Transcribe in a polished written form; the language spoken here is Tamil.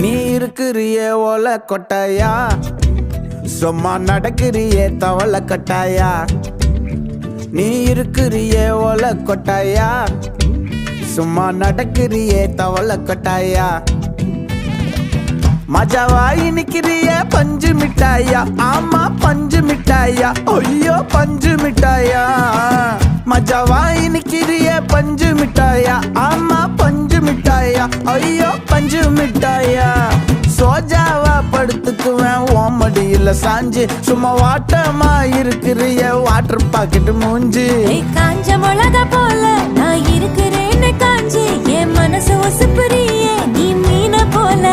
நீ இருக்கிறியே ஓல கொட்டாயா, சும்மா நடக்கிறியே தவள கட்டாயா. நீ இருக்கிறியே ஓல கொட்டாயா, சும்மா நடக்கிறியே தவள கட்டாயா. மஜாவாய் நிக்கிறிய பஞ்சு மிட்டாயா, ஆமா பஞ்சு மிட்டாயா, ஐயோ பஞ்சு மிட்டாயா. மஜாவாய் நிக்கிறிய பஞ்சு மிட்டாயா, ஆமா பஞ்சு மிட்டாயா, ஐயோ பஞ்சு மிட்டாயா. சோஜாவா படுத்துக்குவேன் ஓமடியில சாஞ்சு, சும்மா வாட்டமா இருக்கிறிய வாட்டர் பாக்கெட் மூஞ்சி. காஞ்ச மிளகா போல நான் இருக்கிறேன்னு காஞ்சி, என் மனசு ஒசுப்புறியே நீ மீன போல.